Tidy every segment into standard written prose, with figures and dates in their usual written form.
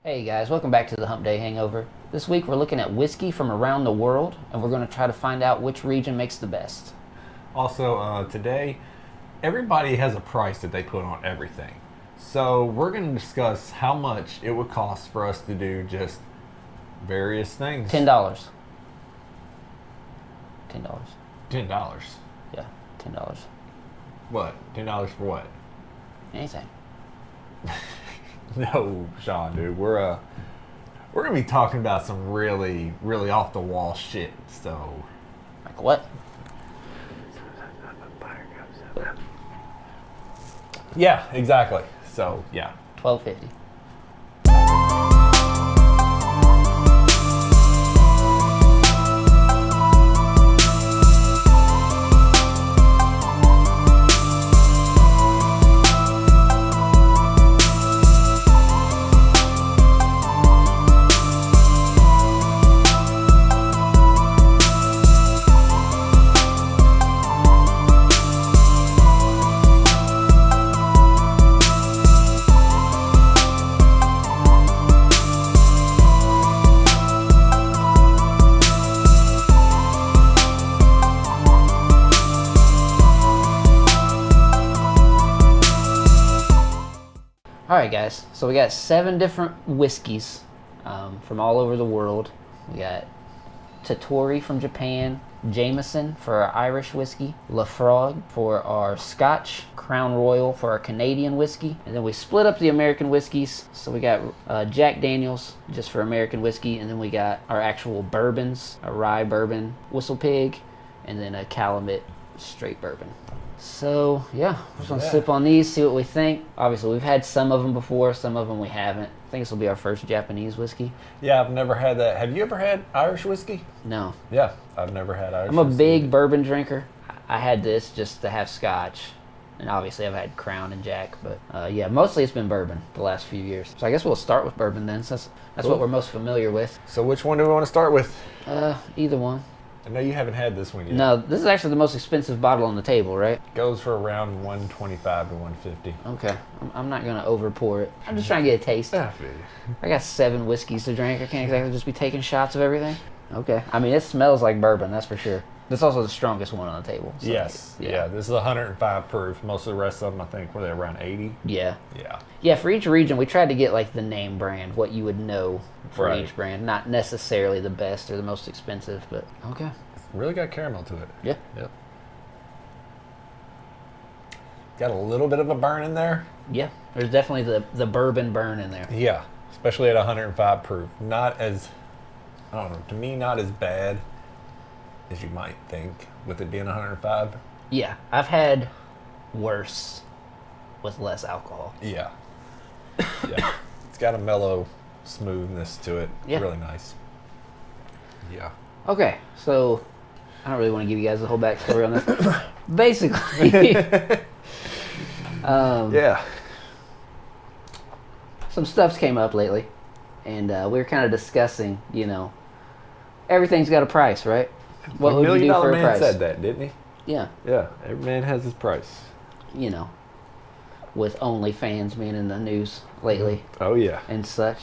Hey guys, welcome back to the Hump Day Hangover. This week we're looking at whiskey from around the world, and we're going to try to find out which region makes the best. Also, today, everybody has a price that they put on everything. So we're going to discuss how much it would cost for us to do just various things. $10. $10. $10. Yeah, $10. What? $10 for what? Anything. No, Sean, dude. We're gonna be talking about some really, really off the wall shit. So, Like what? yeah, exactly. So, yeah. $12.50. Alright guys, so we got 7 different whiskeys from all over the world. We got Tatori from Japan, Jameson for our Irish whiskey, Lafroig for our Scotch, Crown Royal for our Canadian whiskey, and then we split up the American whiskeys. So we got Jack Daniels just for American whiskey, and then we got our actual bourbons, a rye bourbon, Whistle Pig, and then a Calumet straight bourbon. So, yeah, we're just going to sip on these, see what we think. Obviously, we've had some of them before, some of them we haven't. I think this will be our first Japanese whiskey. Yeah, I've never had that. Have you ever had Irish whiskey? No. Yeah, I've never had Irish I'm a whiskey. big bourbon drinker. I had this just to have Scotch. And obviously, I've had Crown and Jack. But, yeah, mostly it's been bourbon the last few years. So I guess we'll start with bourbon then, since that's what we're most familiar with. So which one do we want to start with? Either one. I know you haven't had this one yet. No, this is actually the most expensive bottle on the table, right? Goes for around $125 to $150. Okay. I'm not going to over pour it. I'm just trying to get a taste. I feel you. I got 7 whiskeys to drink. I can't exactly just be taking shots of everything. Okay. I mean, it smells like bourbon, that's for sure. This is also the strongest one on the table. So Yes. Yeah, this is 105 proof. Most of the rest of them, I think, were they around 80? Yeah. Yeah. Yeah, for each region, we tried to get, like, the name brand, what you would know for Right. each brand. Not necessarily the best or the most expensive, but okay. Really got caramel to it. Yeah. Yep. Got a little bit of a burn in there. Yeah. There's definitely the bourbon burn in there. Yeah. Especially at 105 proof. Not as, I don't know, to me, not as bad as you might think with it being 105. Yeah. I've had worse with less alcohol. Yeah. Yeah. It's got a mellow smoothness to it. Yeah. Really nice. Yeah. Okay, so I don't really want to give you guys the whole backstory on this. Basically, Yeah. some stuff's came up lately, and we were kind of discussing, everything's got a price, right? What would you do for a Man price? said that, didn't he? Yeah, Yeah. Every man has his price. with OnlyFans being in the news lately Oh, yeah. and such.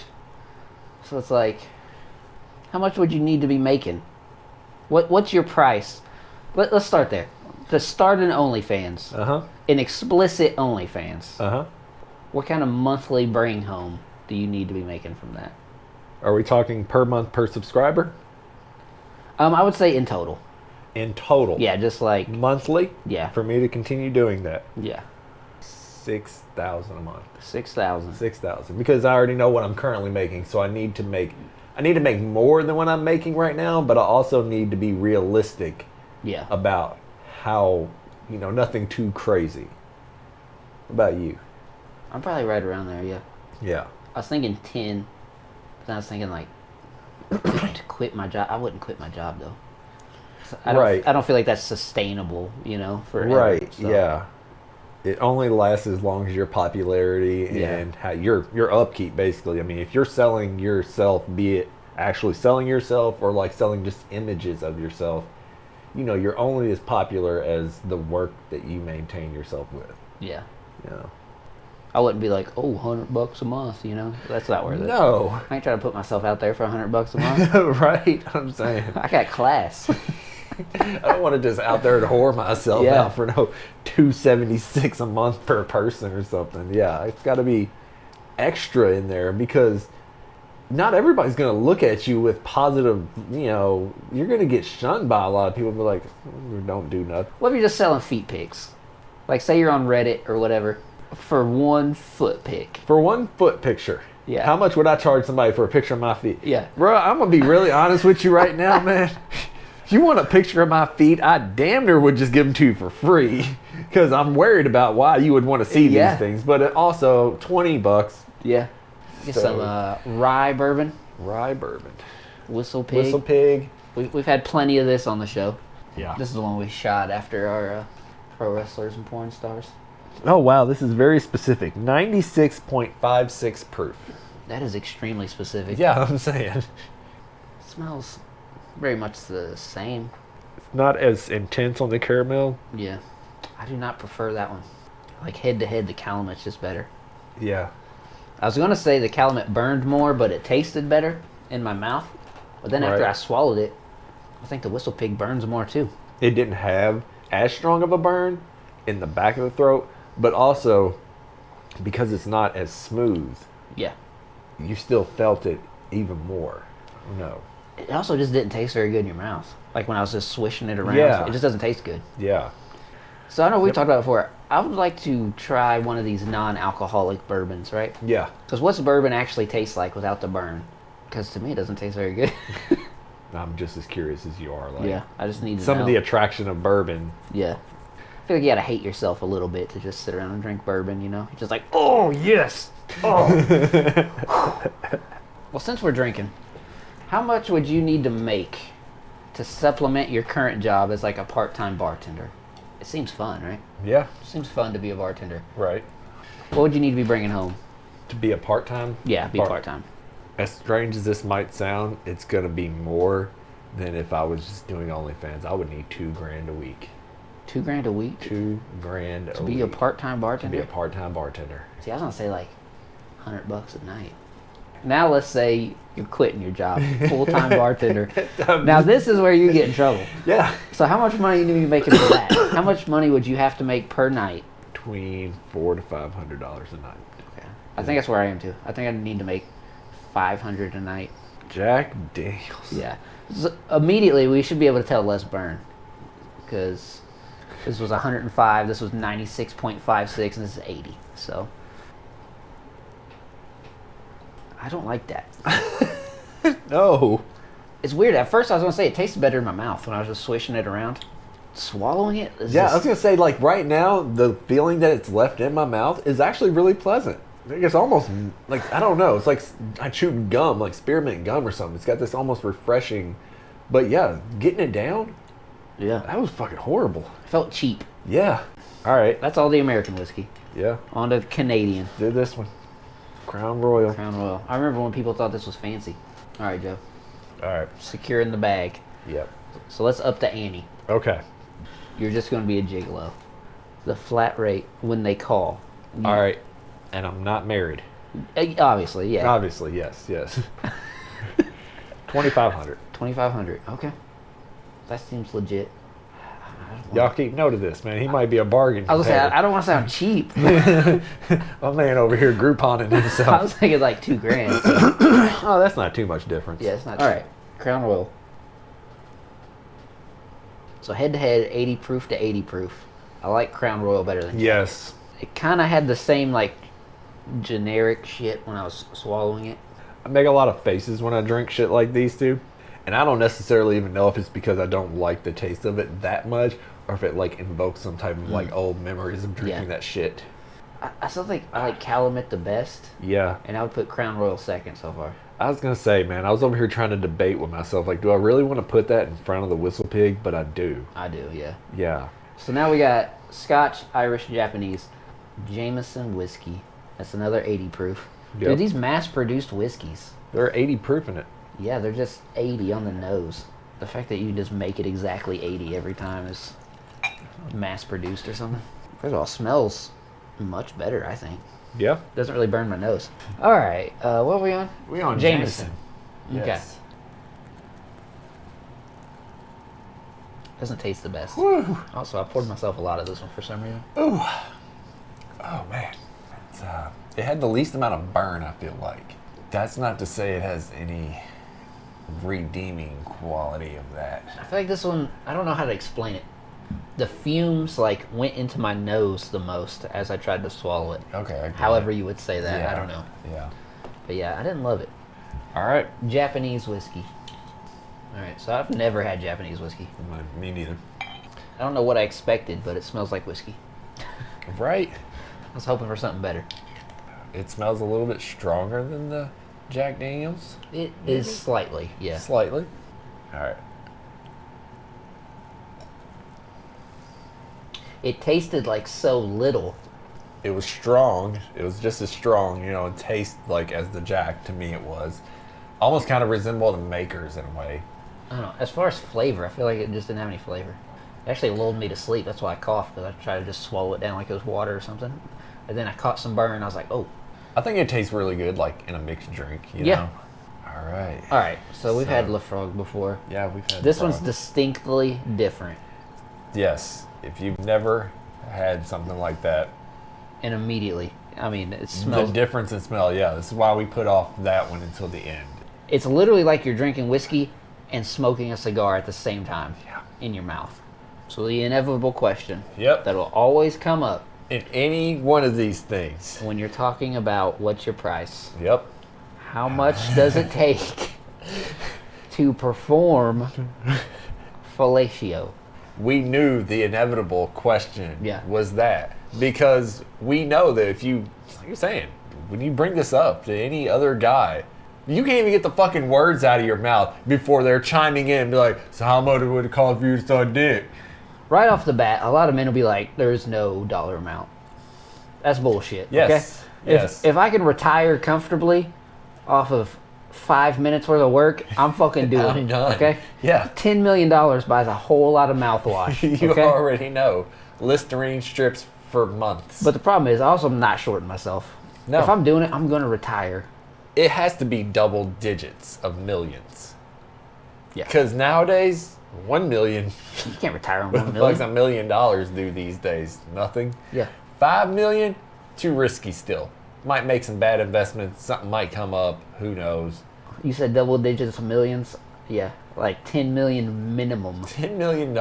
So it's like, how much would you need to be making? What's your price? Let's start there. To start an OnlyFans, Uh-huh. an explicit OnlyFans, Uh-huh. what kind of monthly bring home do you need to be making from that? Are we talking per month per subscriber? I would say in total. In total? Yeah, just like, Monthly? yeah, For me to continue doing that? yeah, 6,000 a month. 6,000. 6,000. Because I already know what I'm currently making, so I need to make more than what I'm making right now, but I also need to be realistic Yeah. about how, nothing too crazy. What about you? I'm probably right around there, yeah. Yeah. I was thinking 10, but I was thinking like, to quit my job. I wouldn't quit my job though. Right. I don't feel like that's sustainable, forever. Right, so. yeah. It only lasts as long as your popularity and how your upkeep, basically. I mean, if you're selling yourself, be it actually selling yourself or like selling just images of yourself, you're only as popular as the work that you maintain yourself with. Yeah. I wouldn't be like, oh, $100 a month, you know? That's not worth it. No. I ain't trying to put myself out there for $100 a month. Right? I'm saying. I got class. I don't want to just out there to whore myself Yeah. out for no $276 a month per person or something. Yeah, it's got to be extra in there because not everybody's going to look at you with positive, you know, you're going to get shunned by a lot of people. Be like, don't do nothing. What if you're just selling feet pics? Like, say you're on Reddit or whatever for 1 foot pic. For 1 foot picture. Yeah. How much would I charge somebody for a picture of my feet? Yeah. Bro, I'm going to be really honest with you right now, man. If you want a picture of my feet, I damn near would just give them to you for free because I'm worried about why you would want to see Yeah. these things. But it also, $20. Yeah. Get So- some rye bourbon, Rye bourbon. whistle pig. Whistle pig. We've had plenty of this on the show. Yeah. This is the one we shot after our pro wrestlers and porn stars. Oh, wow. This is very specific. 96.56 proof. That is extremely specific. Yeah, I'm saying. It smells very much the same. It's not as intense on the caramel. Yeah. I do not prefer that one. Like head to head, the Calamit's just better. Yeah. I was going to say the Calumet burned more, but it tasted better in my mouth. But then after Right. I swallowed it, I think the Whistle Pig burns more too. It didn't have as strong of a burn in the back of the throat, but also because it's not as smooth, Yeah. you still felt it even more. No. It also just didn't taste very good in your mouth. Like when I was just swishing it around, Yeah. it just doesn't taste good. Yeah. So I know we've talked about it before. I would like to try one of these non-alcoholic bourbons, right? Yeah. Because what's bourbon actually taste like without the burn? Because to me, it doesn't taste very good. I'm just as curious as you are. Like, Yeah, I just need to some know. of the attraction of bourbon. Yeah. I feel like you gotta hate yourself a little bit to just sit around and drink bourbon, you know? You're just like, oh, yes! Oh! Well, since we're drinking, how much would you need to make to supplement your current job as like a part-time bartender? It seems fun, right? Yeah. It seems fun to be a bartender. Right. What would you need to be bringing home? To be a part-time? Yeah, be part-time. As strange as this might sound, it's going to be more than if I was just doing OnlyFans. I would need $2,000 a week. $2,000 a week? $2,000 a To week. be a part-time To bartender? be a part-time bartender. See, I was gonna say like $100 a night. Now let's say you're quitting your job, full-time bartender. Now this is where you get in trouble. Yeah. So how much money do you making for that? How much money would you have to make per night? Between $400 to $500 a night. Okay. I think that's where I am too. I think I need to make $500 a night. Jack Daniels. Yeah. So immediately we should be able to tell less burn, because this was 105, this was 96.56, and this is 80. So I don't like that. No. It's weird. At first I was gonna say it tasted better in my mouth when I was just swishing it around. Swallowing it is Yeah, I just, was going to say, like, right now, the feeling that it's left in my mouth is actually really pleasant. It's almost, like, I don't know. It's like I chewed gum, like spearmint gum or something. It's got this almost refreshing, but yeah, getting it down, yeah. that was fucking horrible. It felt cheap. Yeah. All right. That's all the American whiskey. Yeah. On to Canadian. Do this one. Crown Royal. Crown Royal. I remember when people thought this was fancy. All right, Joe. All right. Secure in the bag. Yep. So let's up the ante. Okay. You're just going to be a gigolo. The flat rate when they call. All right. And I'm not married. Obviously, yeah. Obviously, yes, yes. 2,500. 2,500. Okay. That seems legit. Y'all keep note of this, man. He might be a bargain. I was going to say, I don't want to sound cheap. My man over here Grouponing I himself. was thinking like $2,000. Oh, that's not too much difference. Yeah, it's not. All right. Crown Royal. So head to head, 80 proof to 80 proof. I like Crown Royal better than Yes. It kind of had the same like generic shit when I was swallowing it. I make a lot of faces when I drink shit like these two. And I don't necessarily even know if it's because I don't like the taste of it that much or if it like invokes some type of like old memories of drinking that shit. I still think I like Calumet the best, Yeah. and I would put Crown Royal second so far. I was going to say, man, I was over here trying to debate with myself. Like, do I really want to put that in front of the Whistle Pig? But I do. I do, yeah. Yeah. So now we got Scotch, Irish, Japanese, Jameson whiskey. That's another 80 proof. Yep. Dude, these mass-produced whiskeys. They're 80 proof in it. Yeah, they're just 80 on the nose. The fact that you just make it exactly 80 every time is mass-produced or something. First of all, it smells much better, I think. Yeah. Doesn't really burn my nose. All right. What are we on? We on Jameson. Jameson. Okay. Yes. Doesn't taste the best. Woo. Also, I poured myself a lot of this one for some reason. Ooh. Oh man. It's, it had the least amount of burn, I feel like. That's not to say it has any redeeming quality of that. I feel like this one, I don't know how to explain it. The fumes like went into my nose the most as I tried to swallow it. Okay. I get However it. you would say that, Yeah. I don't know. Yeah. But yeah, I didn't love it. All right. Japanese whiskey. All right, so I've never had Japanese whiskey. Me neither. I don't know what I expected, but it smells like whiskey. Right. I was hoping for something better. It smells a little bit stronger than the Jack Daniels. It is slightly, yeah. Slightly. All right. It tasted like so little. It was strong. It was just as strong, you know, and taste like as the Jack to me it was. Almost kind of resembled the Makers in a way. I don't know. As far as flavor, I feel like it just didn't have any flavor. It actually lulled me to sleep. That's why I coughed, because I tried to just swallow it down like it was water or something. And then I caught some burn, and I was like, oh. I think it tastes really good, like in a mixed drink, you Yeah. know? All right. All right, so we've had Lafroig before. Yeah, we've had This Frog. one's distinctly different. Yes. If you've never had something like that, And immediately, I mean, it the smells... difference in smell, yeah, this is why we put off that one until the end. It's literally like you're drinking whiskey and smoking a cigar at the same time Yeah. in your mouth. So the inevitable question Yep. that will always come up In any one of these things. when you're talking about what's your price, Yep. how much does it take to perform fellatio? We knew the inevitable question Yeah. was that. Because we know that if you, like you're saying, when you bring this up to any other guy, you can't even get the fucking words out of your mouth before they're chiming in and be like, so how much would it cost for you to suck dick? Right off the bat, a lot of men will be like, there's no dollar amount. That's bullshit. Yes. Okay? Yes. If I can retire comfortably off of 5 minutes worth of work, I'm fucking doing I'm it. done. Okay? Yeah. $10 million buys a whole lot of mouthwash. You okay? already know. Listerine strips for months. But the problem is, I also am not shorting myself. No. If I'm doing it, I'm going to retire. It has to be double digits of millions. Yeah. Because nowadays, 1 million, You can't retire on what $1 the fuck's million. $1 million do these days? Nothing. Yeah. 5 million, too risky still. Might make some bad investments. Something might come up. Who knows? You said double digits of millions? Yeah. Like 10 million minimum. $10 million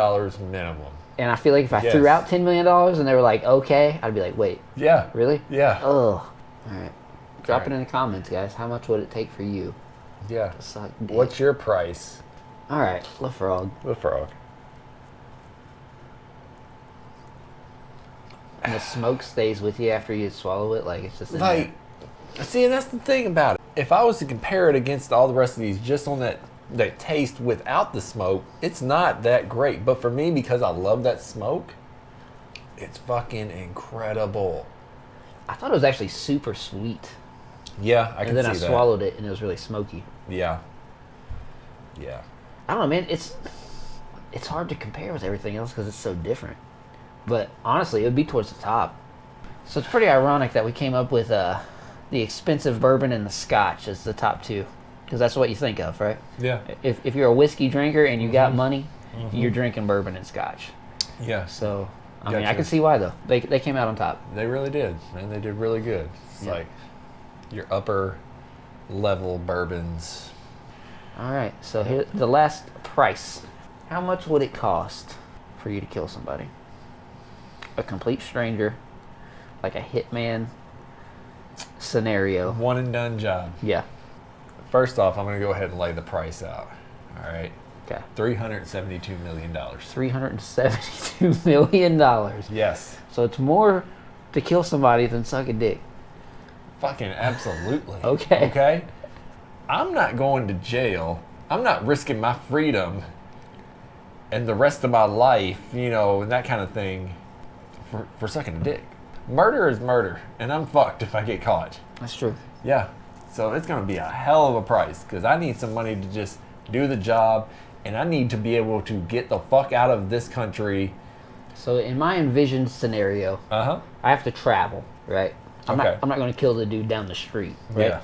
minimum. And I feel like if I Yes. threw out $10 million and they were like, okay, I'd be like, wait, Yeah. really? Yeah. Ugh. All right. Drop it All right. in the comments, guys. How much would it take for you Yeah. to suck dick? What's your price? All right, Lafroig. The frog. And the smoke stays with you after you swallow it, like it's just in Like, see, and that's the thing about it. If I was to compare it against all the rest of these, just on that taste without the smoke, it's not that great. But for me, because I love that smoke, it's fucking incredible. there. I thought it was actually super sweet. Yeah, I can And then see I that. swallowed it and it was really smoky. Yeah. Yeah. I don't know, man. It's hard to compare with everything else because it's so different. But honestly, it would be towards the top. So it's pretty ironic that we came up with the expensive bourbon and the scotch as the top two. Because that's what you think of, right? Yeah. If you're a whiskey drinker and you got money, you're drinking bourbon and scotch. Yeah. So, I mean, I Gotcha. can see why, though. They came out on top. They really did. And they did really good. It's Yeah. like your upper level bourbons. All right, so here the last price. How much would it cost for you to kill somebody? A complete stranger, like a hitman scenario. One and done job. Yeah. First off, I'm going to go ahead and lay the price out. All right. Okay. $372 million. $372 million. Yes. So it's more to kill somebody than suck a dick. Fucking absolutely. Okay. Okay? I'm not going to jail. I'm not risking my freedom and the rest of my life, you know, and that kind of thing for sucking a dick. Murder is murder, and I'm fucked if I get caught. That's true. Yeah. So it's going to be a hell of a price because I need some money to just do the job, and I need to be able to get the fuck out of this country. So in my envisioned scenario, Uh-huh. I have to travel, right? I'm not going to kill the dude down the street, right? Yeah.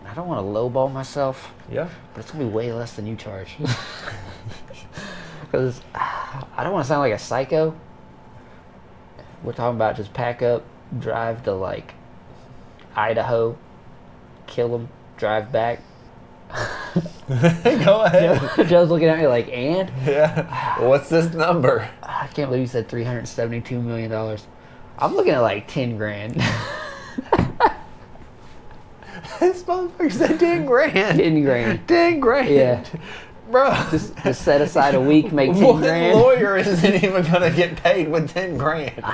I don't want to lowball myself, Yeah. but it's going to be way less than you charge. Because I don't want to sound like a psycho. We're talking about just pack up, drive to like Idaho, kill him, drive back. Go ahead. Joe's looking at me like, and? Yeah. What's this number? I can't believe you said $372 million. I'm looking at like 10 grand. This motherfucker said 10 grand. 10 grand. 10 grand. Yeah. Bro. Just set aside a week, make 10 What grand. lawyer isn't even going to get paid with 10 grand?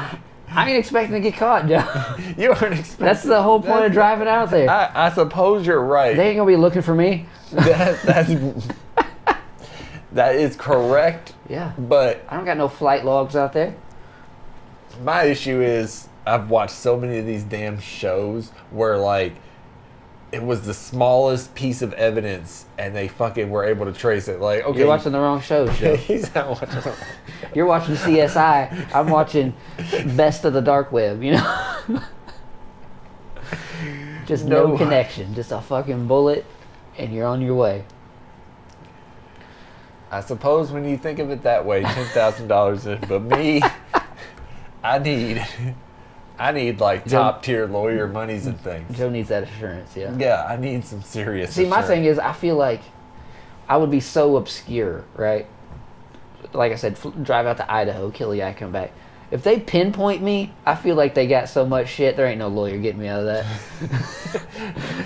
I ain't expecting to get caught, Joe. You aren't expecting. That's the whole point of driving out there. I suppose you're right. They ain't going to be looking for me. That is correct. Yeah. But I don't got no flight logs out there. my issue is I've watched so many of these damn shows where like it was the smallest piece of evidence and they fucking were able to trace it. Like, okay. You're watching the wrong show, Joe. He's not watching the wrong show. You're watching CSI. I'm watching Best of the Dark Web, you know? Just no connection. Just a fucking bullet and you're on your way. I suppose when you think of it that way, $10,000 in, but me, I need like top tier lawyer monies and things. Joe needs that assurance, yeah. Yeah, I need some serious See, my assurance. thing is, I feel like I would be so obscure, right? Like I said, drive out to Idaho, kill a guy, come back. If they pinpoint me, I feel like they got so much shit, there ain't no lawyer getting me out of that.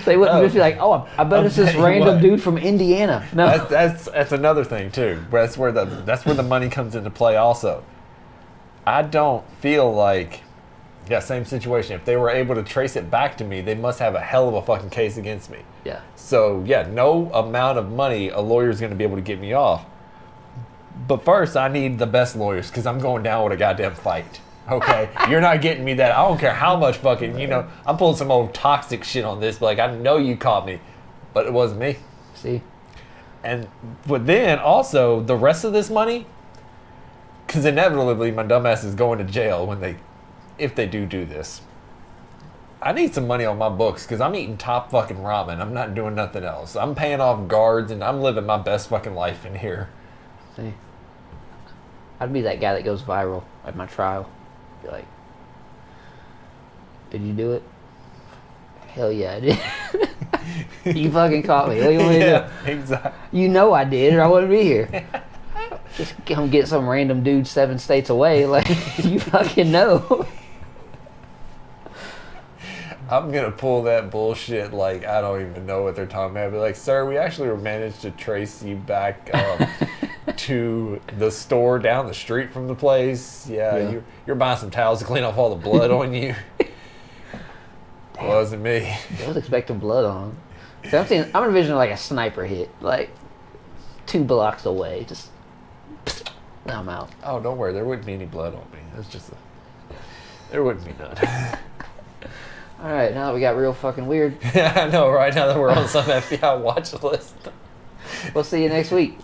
They wouldn't just be like, oh, I bet it's this random dude from Indiana. No. That's another thing too. That's where the money comes into play also. I don't feel like, yeah, same situation. If they were able to trace it back to me, they must have a hell of a fucking case against me. Yeah. So yeah, no amount of money a lawyer's going to be able to get me off. But first, I need the best lawyers because I'm going down with a goddamn fight. Okay? But you're not getting me that. I don't care how much fucking, I'm pulling some old toxic shit on this. But like, I know you caught me, but it wasn't me. See? But then also, the rest of this money, because inevitably my dumbass is going to jail if they do this. I need some money on my books because I'm eating top fucking ramen. I'm not doing nothing else. I'm paying off guards and I'm living my best fucking life in here. See? I'd be that guy that goes viral at my trial. Be like, did you do it? Hell yeah, I did. You fucking caught me. What do you want me to do? Exactly. You know I did, or I wouldn't be here. Just come get some random dude 7 states away. Like, you fucking know. I'm going to pull that bullshit like I don't even know what they're talking about. I'll be like, sir, we actually managed to trace you back to the store down the street from the place. Yeah. You're buying some towels to clean off all the blood on you. Wasn't me. I was expecting blood on him. I'm envisioning like a sniper hit, like 2 blocks away. Just, now I'm out. Oh, don't worry. There wouldn't be any blood on me. It's just there wouldn't be none. All right, now that we got real fucking weird. Yeah, I know, right? Now that we're on some FBI watch list. We'll see you next week.